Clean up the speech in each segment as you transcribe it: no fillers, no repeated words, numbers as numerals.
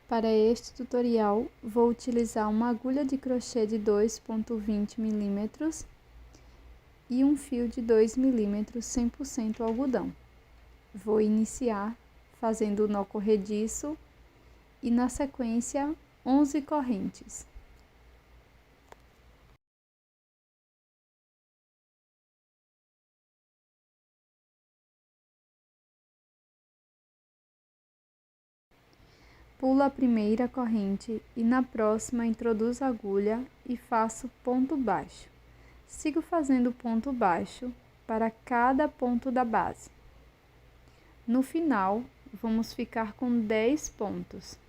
Para este tutorial, vou utilizar uma agulha de crochê de 2,20 mm e um fio de 2 mm 100% algodão. Vou iniciar fazendo o nó corrediço e na sequência 11 correntes. Pulo a primeira corrente e na próxima introduzo a agulha e faço ponto baixo. Sigo fazendo ponto baixo para cada ponto da base. No final, vamos ficar com 10 pontos.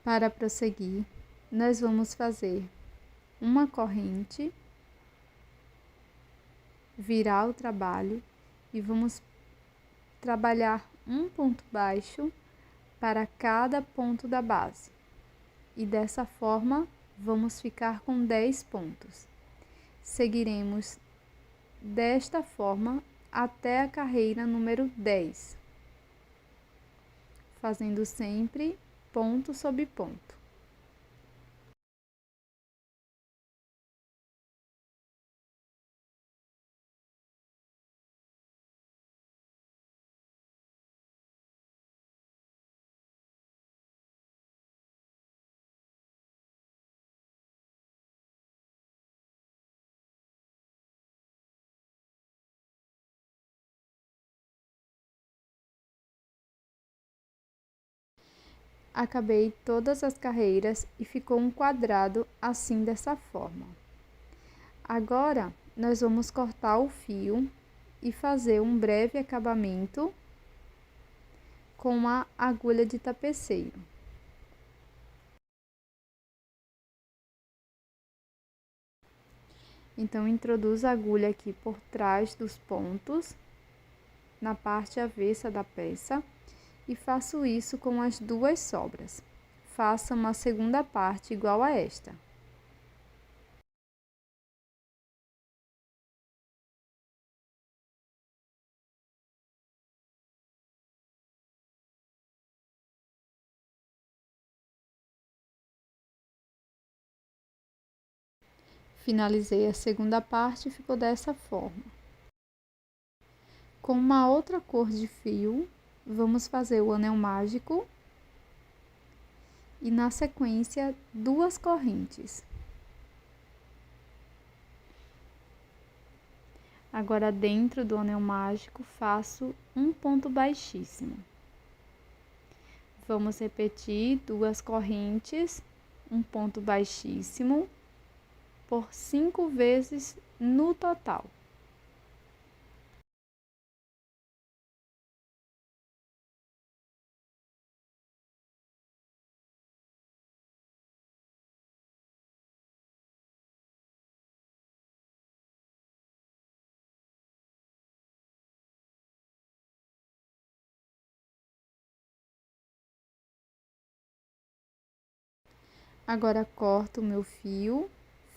Para prosseguir, nós vamos fazer uma corrente, virar o trabalho e vamos trabalhar um ponto baixo para cada ponto da base. E dessa forma, vamos ficar com 10 pontos. Seguiremos desta forma até a carreira número 10, fazendo sempre ponto sobre ponto. Acabei todas as carreiras e ficou um quadrado assim dessa forma. Agora, nós vamos cortar o fio e fazer um breve acabamento com a agulha de tapeceiro. Então, introduzo a agulha aqui por trás dos pontos, na parte avessa da peça, e faço isso com as duas sobras. Faça uma segunda parte igual a esta. Finalizei a segunda parte e ficou dessa forma. Com uma outra cor de fio, vamos fazer o anel mágico e na sequência 2 correntes. Agora dentro do anel mágico faço um ponto baixíssimo. Vamos repetir 2 correntes, um ponto baixíssimo por 5 vezes no total. Agora corto o meu fio,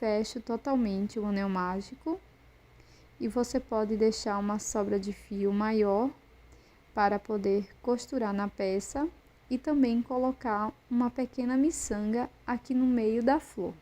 fecho totalmente o anel mágico e você pode deixar uma sobra de fio maior para poder costurar na peça e também colocar uma pequena miçanga aqui no meio da flor.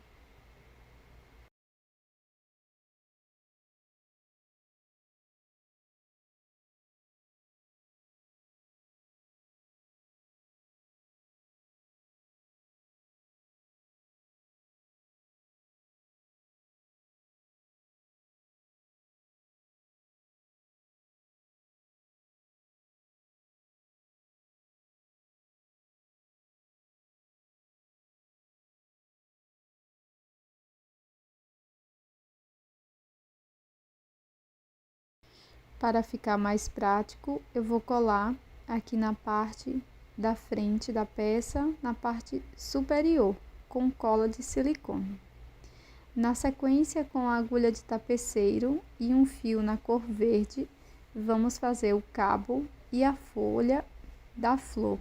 Para ficar mais prático, eu vou colar aqui na parte da frente da peça, na parte superior, com cola de silicone. Na sequência, com a agulha de tapeceiro e um fio na cor verde, vamos fazer o cabo e a folha da flor.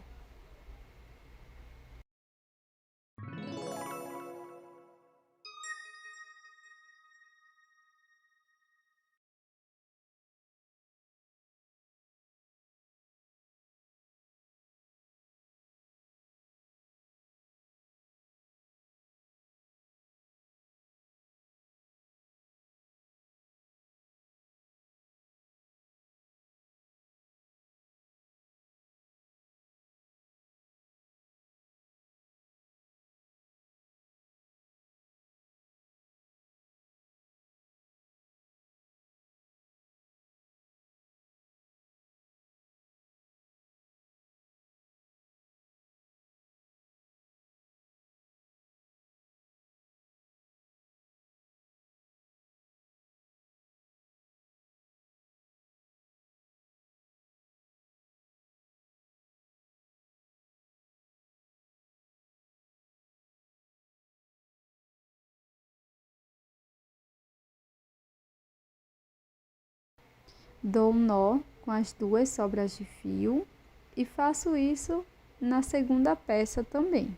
Dou um nó com as duas sobras de fio e faço isso na segunda peça também.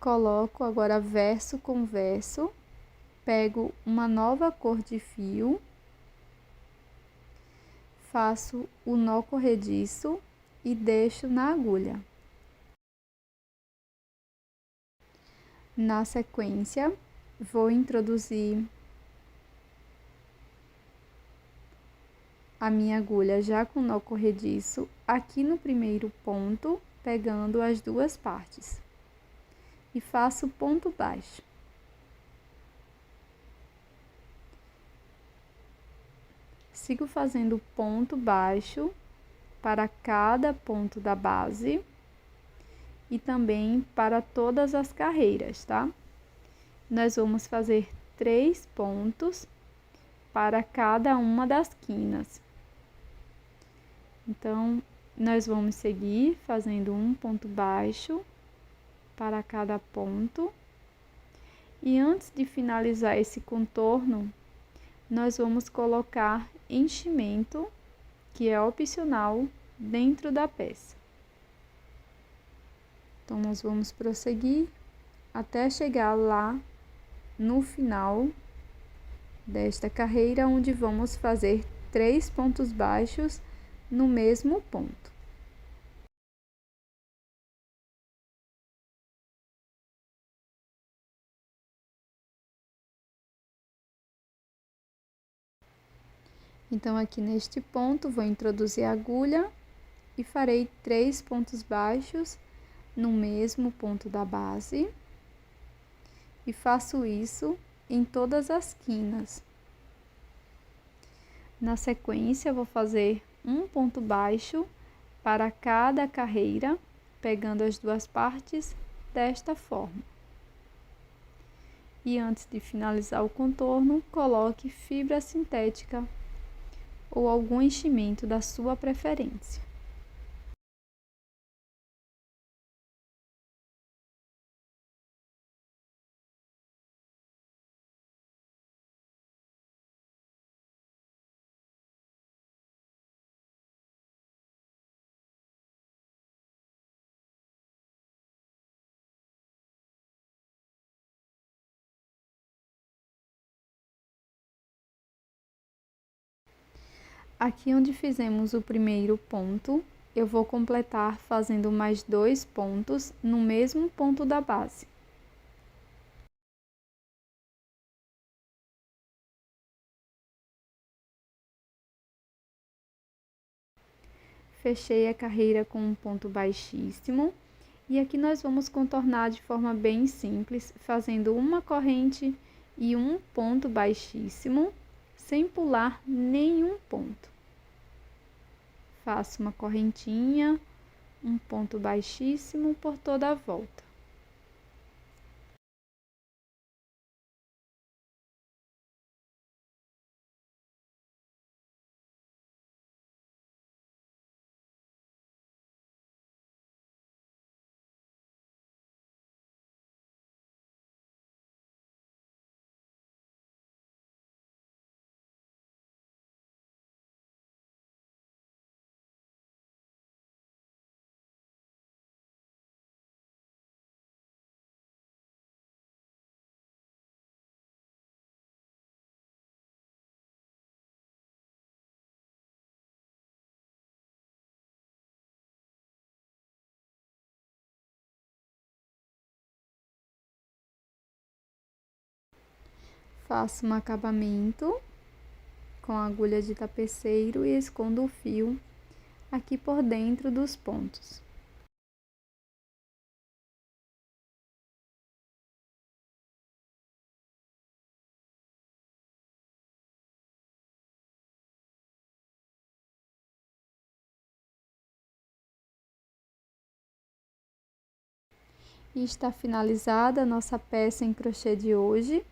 Coloco agora verso com verso, pego uma nova cor de fio, faço o nó corrediço e deixo na agulha. Na sequência, vou introduzir a minha agulha já com nó corrediço aqui no primeiro ponto, pegando as duas partes. E faço ponto baixo. Sigo fazendo ponto baixo para cada ponto da base e também para todas as carreiras, tá? Nós vamos fazer 3 pontos para cada uma das quinas. Então, nós vamos seguir fazendo um ponto baixo para cada ponto. E antes de finalizar esse contorno, nós vamos colocar enchimento, que é opcional, dentro da peça. Então, nós vamos prosseguir até chegar lá no final desta carreira, onde vamos fazer 3 pontos baixos no mesmo ponto. Então, aqui neste ponto, vou introduzir a agulha e farei 3 pontos baixos no mesmo ponto da base. E faço isso em todas as quinas. Na sequência, vou fazer um ponto baixo para cada carreira, pegando as duas partes desta forma. E antes de finalizar o contorno, coloque fibra sintética ou algum enchimento da sua preferência. Aqui onde fizemos o primeiro ponto, eu vou completar fazendo mais 2 pontos no mesmo ponto da base. Fechei a carreira com um ponto baixíssimo e aqui nós vamos contornar de forma bem simples, fazendo uma corrente e um ponto baixíssimo, sem pular nenhum ponto. Faço uma correntinha, um ponto baixíssimo por toda a volta. Faço um acabamento com a agulha de tapeceiro e escondo o fio aqui por dentro dos pontos. E está finalizada a nossa peça em crochê de hoje.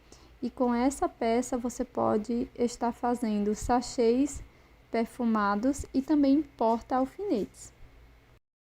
E com essa peça você pode estar fazendo sachês perfumados e também porta-alfinetes.